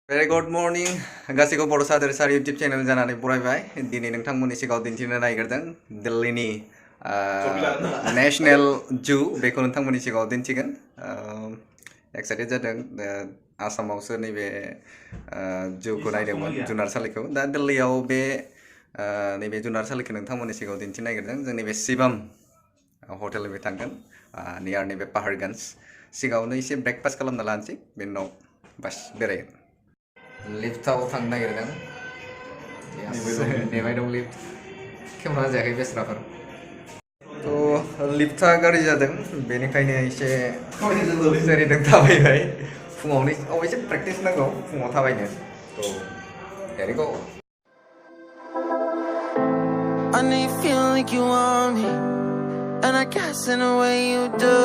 Very good morning. गासिबो बर' सादोरसारि YouTube channel जानानै बरायबाय। दिनै नोंथांमोननि सिगाङाव दिन्थिनो नागिरदों दिल्लीनि नेशनेल जु बेखौ नोंथांमोननि सिगाङाव दिन्थिगोन। एक्साइटेड जादों आसामावसो नैबे जुखौ नायदोंमोन जुनारसालिखौ। दा दिल्लीयाव बे नैबे जुनारसालिखौ नोंथांमोननि सिगाङाव दिन्थिनो नागिरदों। जों नैबे शिवम हटेलनिफ्राय थांगोन नियार नैबे पाहाड़गन्ज। सिगाङावनो एसे ब्रेकफास्ट खालामना लानोसै बेनि उनाव बास बेरायगोन। लिफ्टआव थांनो नागिरदों नेबाय दं लिफ्ट खेवना जायाखै बेस्राफोर थ' लिफ्टआ गाज्रि जादों बेनिखायनो एसे जेरैदों थाबायबाय फुङावनो एसे प्रेक्टिस नांगौ फुङाव थाबायनो थ' there you go. I know you feel like you want me, and I guess in a way you do.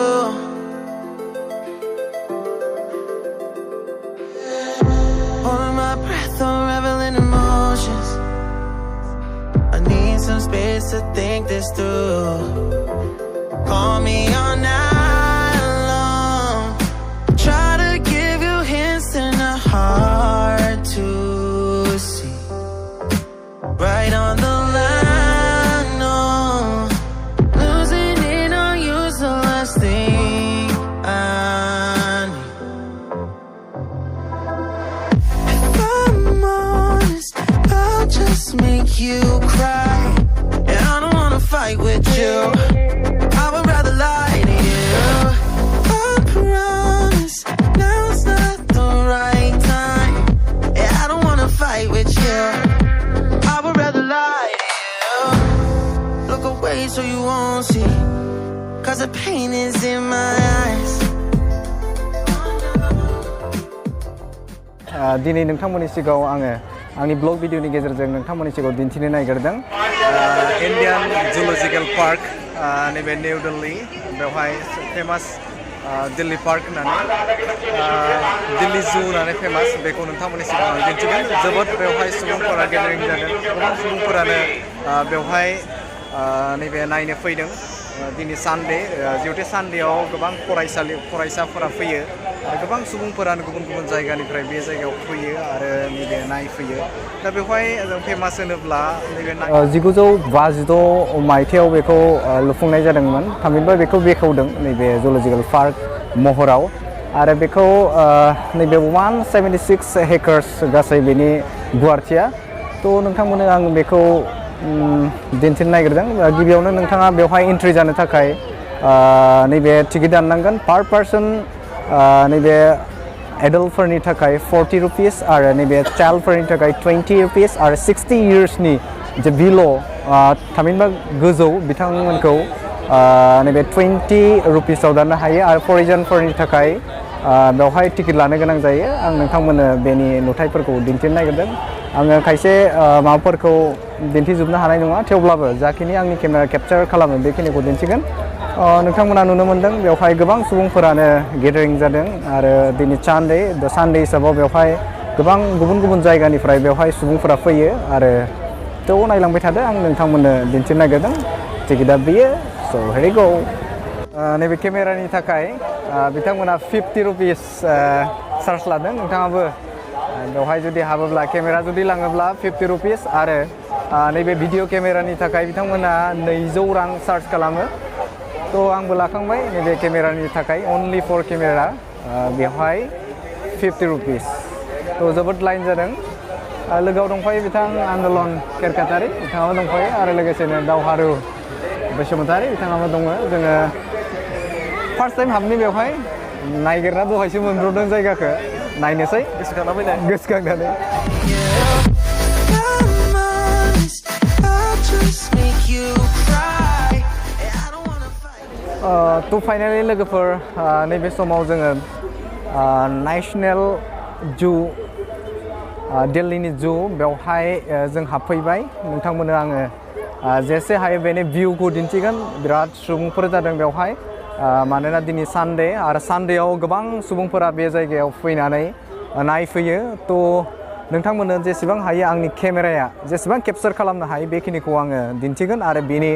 Holding my breath, unraveling emotions. I need some space to think this through. Call me all night long. Try to give you hints and a hard to see. Right on the line, no. Losing it on you's the last thing I need. If I'm honest, I'll just make you cry. And I don't wanna fight with you, I would rather lie to you. I promise, now's not the right time. Yeah, I don't wanna fight with you, I would rather lie to you. Look away so you won't see, cause the pain is in my eyes. दिनै नोंथांमोननि सिगाङाव आङो आंनि blog भिडिअनि गेजेरजों नोंथांमोननि सिगाङाव दिन्थिनो नागिरदों इन्डियान जुलजिकेल पार्क नैबे निउ दिल्ली बेवहाय फेमास दिल्ली पार्क होननानै दिल्ली जु होननानै फेमास बेखौ नोंथांमोननि सिगाङाव दिन्थिगोन जोबोद बेवहाय सुबुंफोरा गेदारिं जादों गोबां सुबुंफोरानो बेवहाय नैबे नायनो फैदों दिनै सानडे जिहेतु सानडेआव गोबां फरायसाफोरा फैयो आरो गोबां सुबुंफोरानो गुबुन गुबुन जायगानिफ्राय बे जायगायाव फैयो आरो नैबे नायफैयो दा बेवहाय जों फेमास होनोब्ला नैबे 1956 मायथाइयाव बेखौ लुफुंनाय जादोंमोन थामहिनबा बेखौ बेखेवदों नैबे जुलजिकेल पार्क महराव आरो बेखौ नैबे 176 हेक्टर्स गासै बेनि गुवारथिया थ' नोंथांमोननो आं बेखौ दिन्थिनो नागिरदों गिबियावनो नोंथाङा बेवहाय एन्ट्रि जानो थाखाय नैबे टिकेट दाननांगोन पार पार्सन नैबे एडल्टफोरनि थाखाय 40 रुपिस आरो नैबे चाइल्डफोरनि थाखाय 20 रुपिस आरो 60 इयार्सनि जे बिल' थामहिनबा गोजौ बिथांमोनखौ नैबे 20 रुपिसाव दाननो हायो आरो फरेनारफोरनि थाखाय बेवहाय टिकेट लानो गोनां जायो आं नोंथांमोननो बेनि नुथायफोरखौ दिन्थिनो नागिरदों आङो खायसे माबाफोरखौ दिन्थिजोबनो हानाय नङा थेवब्लाबो जाखिनि आंनि केमेरा केपचार खालामो बेखिनिखौ दिन्थिगोन नोंथांमोना नुनो मोनदों बेवहाय गोबां सुबुंफोरानो गेदारिं जादों आरो दिनै सानडे हिसाबाव बेवहाय गोबां गुबुन गुबुन जायगानिफ्राय बेवहाय सुबुंफोरा फैयो आरो थ' नायलांबाय थादो आं नोंथांमोननो दिन्थिनो नागिरदों टिकेटआ बेयो स' here you go नैबे केमेरानि थाखाय बिथांमोना 50 रुपिस चार्ज लादों नोंथाङाबो बेवहाय जुदि हाबोब्ला केमेरा जुदि लाङोब्ला 50 रुपिस आरो नैबे भिडिअ केमेरानि थाखाय बिथांमोना 200 रां चार्ज खालामो थ' आंबो लाखांबाय नैबे केमेरानि थाखाय अनलि फर केमेरा बेवहाय 50 रुपिस थ' जोबोद लाइन जादों लोगोआव दंफायो बिथां आन्दलन केरकाटारि बिथाङाबो दंफायो आरो लोगोसेनो दावहारु बसुमतारि बिथाङाबो दङ जोङो फार्स्ट टाइम हाबनि बेवहाय नायगिरना दहायसो मोनब्रबदों जायगाखौ नायनोसै गोसोखांनानै थ' फाइनालि लोगोफोर नैबे समाव जोङो नेशनेल जु दिल्लीनि जु बेवहाय जों हाबफैबाय नोंथांमोननो आङो जेसे हायो बेनि भिउखौ दिन्थिगोन बिराद सुबुंफोर जादों बेवहाय मानोना दिनै सानडे आरो सानडेआव गोबां सुबुंफोरा बे जायगायाव फैनानै नायफैयो थ' नोंथांमोननो जेसेबां हायो आंनि केमेराया जेसेबां केपचार खालामनो हायो बेखिनिखौ आङो दिन्थिगोन आरो बेनि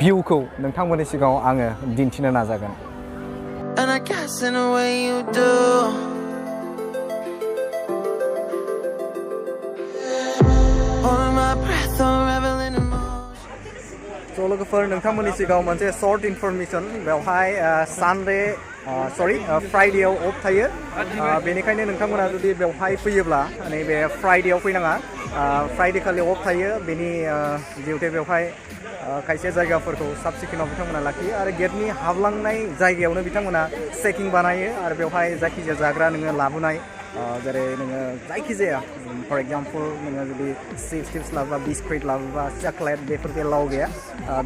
भिउखौ नोंथांमोननि सिगाङाव आङो दिन्थिनो नाजागोन And I guess in a way you do. So लोगोफोर नोंथांमोननि सिगाङाव मोनसे शर्ट इनफरमेशन बेवहाय फ्राइडेआव अफ थायो बेनिखायनो नोंथांमोना जुदि बेवहाय फैयोब्ला नैबे फ्राइडेआव फैनाङा फ्राइडे खालि अफ थायो बेनि जिहेतु बेवहाय खायसे जायगाफोरखौ साब सिखोनाव बिथांमोना लाखियो आरो गेटनि हाबलांनाय जायगायावनो बिथांमोना चेकिं बानायो आरो बेवहाय जायखिजाया जाग्रा नोङो लाबोनाय जेरै नोङो जायखिजाया फर एग्जाम्पल नोङो जुदि चिप्स लाबोबा बिस्कुट लाबोबा चकलेट बेफोर एलाउ गैया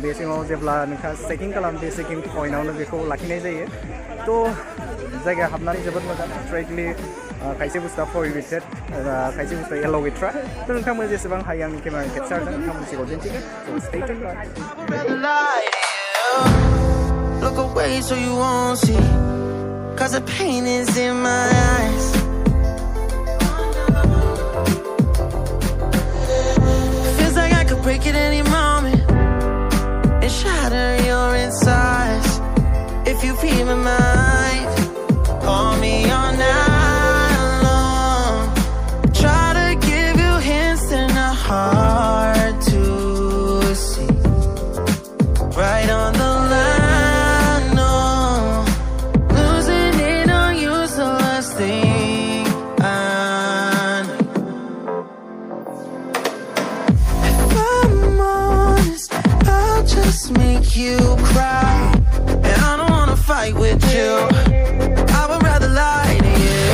बे समाव जेब्ला नोंहा चेकिं खालामो बे चेकिं पइन्टआवनो बेखौ लाखिनाय जायो थ' जायगा हाबनानै जोबोद मोजां स्ट्राइटलि खायसे बुस्थुआ प्रहिबिटेड खायसे बुस्थुआ एलाउ गैथ्रा थ' नोंथांमोन जेसेबां हायो आंनि केमेरा केपचारजों नोंथांमोननि सिगाङाव दिन्थिगोन थ' stay tune Look away so you won't see, 'cause the pain is in my eyes. Feels like I could break at any moment and shatter your insides. If you feel my mind, call me all night long. Try to give you hints that are hard to see. Right on the line, no. Losing it on you's the last thing I need. If I'm honest, I'll just make you cry. And I don't wanna fight with you, I would rather lie to you.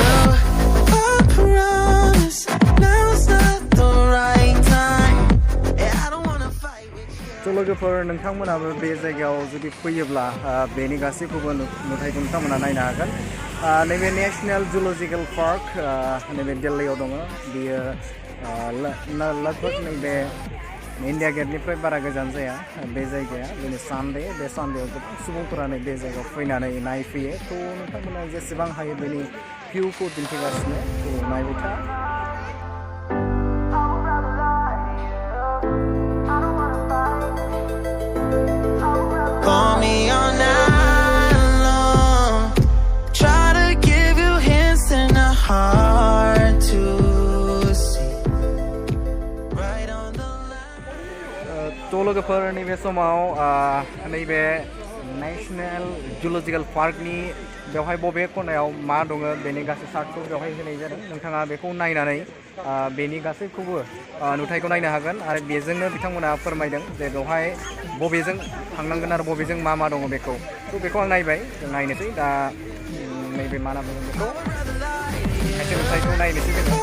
I promise, now's not the right time. And I don't wanna fight with you. थ' लोगोफोर नोंथांमोनाबो बे जायगायाव जुदि फैयोब्ला बेनि गासैखौबो नुथायखौ नोंथांमोना नायनो हागोन नैबे नेशनेल जुल'जिकेल पार्क नैबे दिल्लीयाव दङ बियो लगभग नैबे इन्डिया गेटनिफ्राय बारा गोजान जाया बे जायगाया दिनै बे सानडेआव गोबां सुबुंफोरानो बे जायगायाव फैनानै नायफैयो थ' नोंथांमोना जेसेबां हायो बेनि भिउखौ दिन्थिगासिनो थ' नायबाय था Call me all night long. Try to give you hints that are hard to see. Right on the line. थ' लोगोफोर नैबे समाव नैबे नेशनेल जुल'जिकेल पार्कनि बेवहाय बबे खनायाव मा दङ बेनि गासै चार्टखौ बेवहाय होनाय जादों नोंथाङा बेखौ नायनानै बेनि गासैखौबो नुथायखौ नायनो हागोन आरो बेजोंनो बिथांमोना फोरमायदों जे बेवहाय बबेजों थांनांगोन आरो बबेजों मा दङ बेखौ थ' बेखौ आं नायबाय जों नायनोसै दा नैबे मा होनना बुङो बेखौ खायसे नुथायखौ नायनोसै जोङो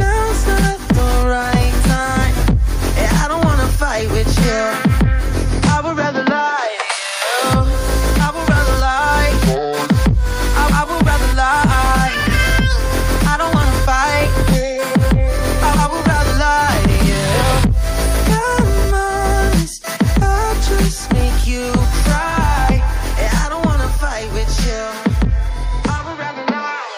Now's not the right time. I don't wanna fight with you, I would rather lie to you. I would rather lie. I would rather lie. I don't wanna fight. I would rather lie to you. I'm honest, I'll just make you cry. I don't wanna fight with you, I would rather lie.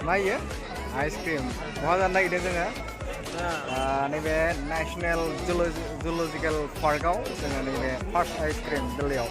नायो ice cream बहा जानो नागिरदों जोङो नैबे national जुलजिकेल पार्कआव जोङो नैबे first ice cream दिल्लीयाव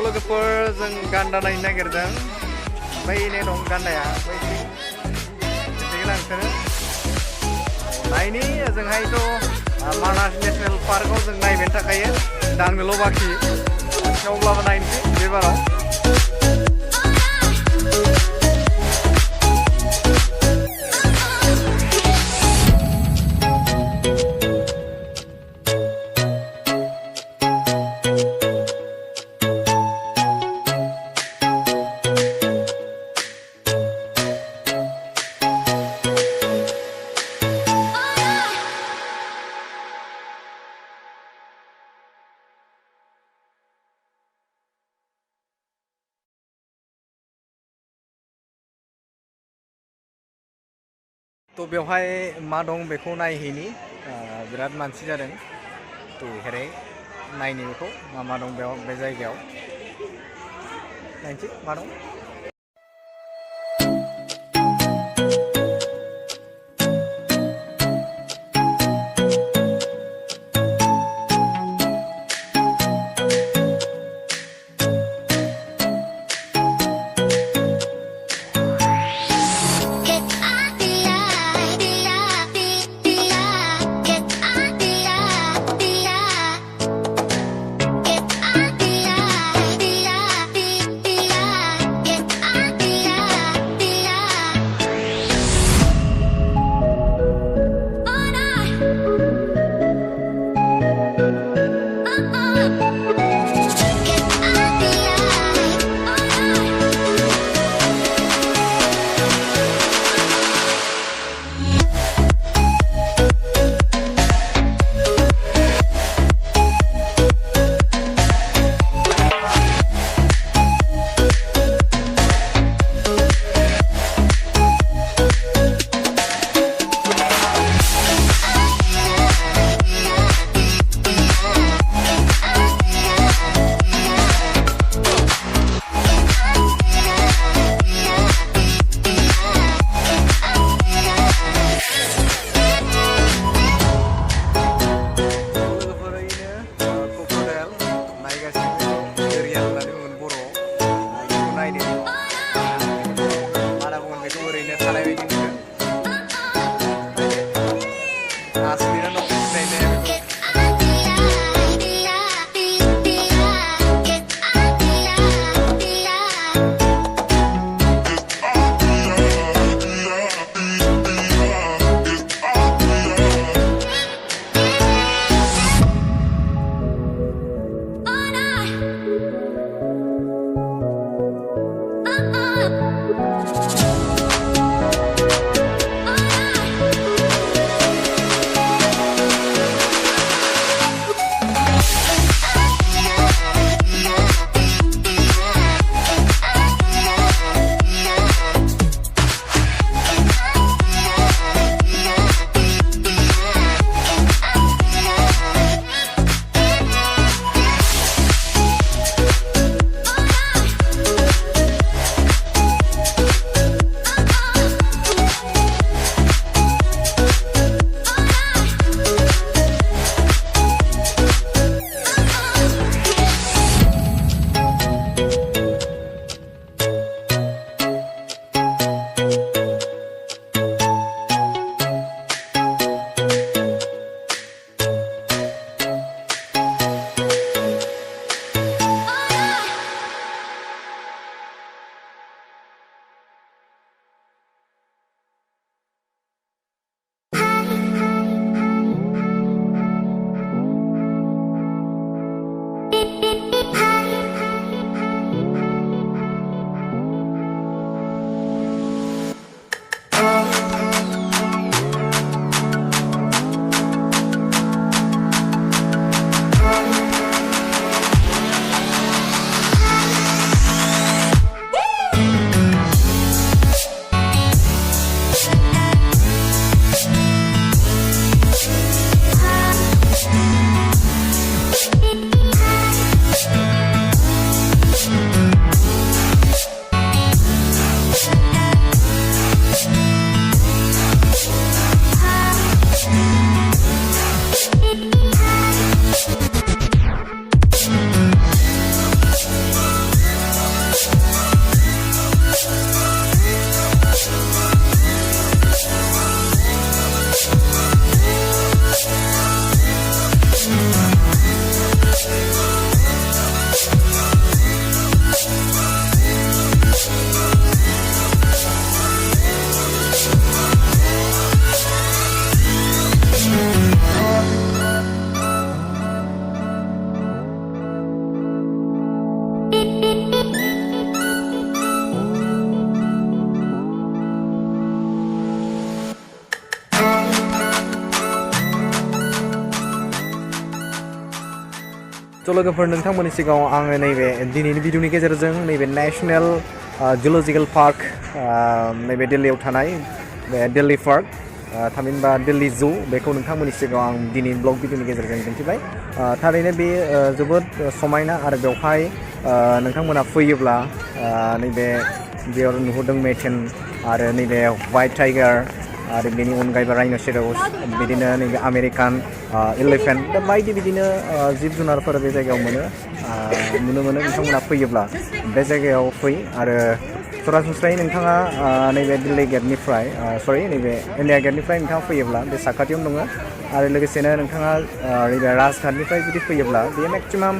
लोगोफोर जों गान्दा नायनो नागिरदों बैनो दं गान्दाया बैथिं लांथारो नायनि ओजोंहायथ' मानास नेसनेल पार्कआव जों नायबाय थाखायो दांनोल' बाखि थेवब्लाबो नायनोसै बे बाराव तो बेवहाय मा दं बेखौ नायहैनि बिराद मानसि जादों तो हेरै नायनि बेखौ मा दं बेयाव बे जायगायाव नायनोसै मा दं लोगोफोर नोंथांमोननि सिगाङाव आङो नैबे दिनैनि भिडिअनि गेजेरजों नैबे नेशनेल जुल'जिकेल पार्क नैबे दिल्लीयाव थानाय बे दिल्ली पार्क थामहिनबा दिल्ली जु बेखौ नोंथांमोननि सिगाङाव आं दिनै ब्लग भिडिअनि गेजेरजों दिन्थिबाय थारैनो बे जोबोद समायना आरो बेवहाय नोंथांमोना फैयोब्ला नैबे बेयाव नुहुरदों मेथेन आरो नैबे व्हाइट टाइगार आरो बेनि अनगायैबो राइनोसेरस बिदिनो नैबे आमेरिकान इलिफेन्ट दा बायदि बिदिनो जिब जुनारफोर बे जायगायाव नुनो मोनो नोंथांमोना फैयोब्ला बे जायगायाव फै आरो सरासनस्रायै नोंथाङा नैबे दिल्ली गेटनिफ्राय नैबे इन्डिया गेटनिफ्राय नोंथाङा फैयोब्ला बे साखाथियावनो दङ आरो लोगोसेनो नोंथाङा नैबे राजघाटनिफ्राय जुदि फैयोब्ला बे मेक्सिमाम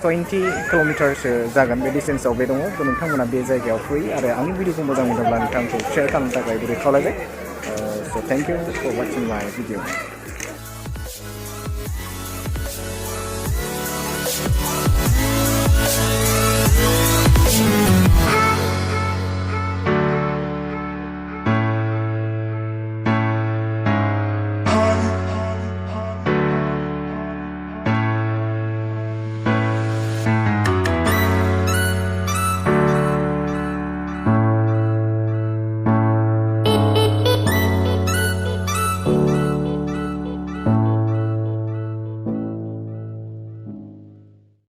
20 किल'मिटारसो जागोन बे डिस्टेन्सआव बे दङ नोंथांमोना बे जायगायाव फै आरो आंनि भिडिअखौ मोजां मोनोब्ला नोंथांखौ शेयार खालामनो थाखाय गुरै खावलायबाय स' थेंक इउ फर वाचिं माय भिडिअ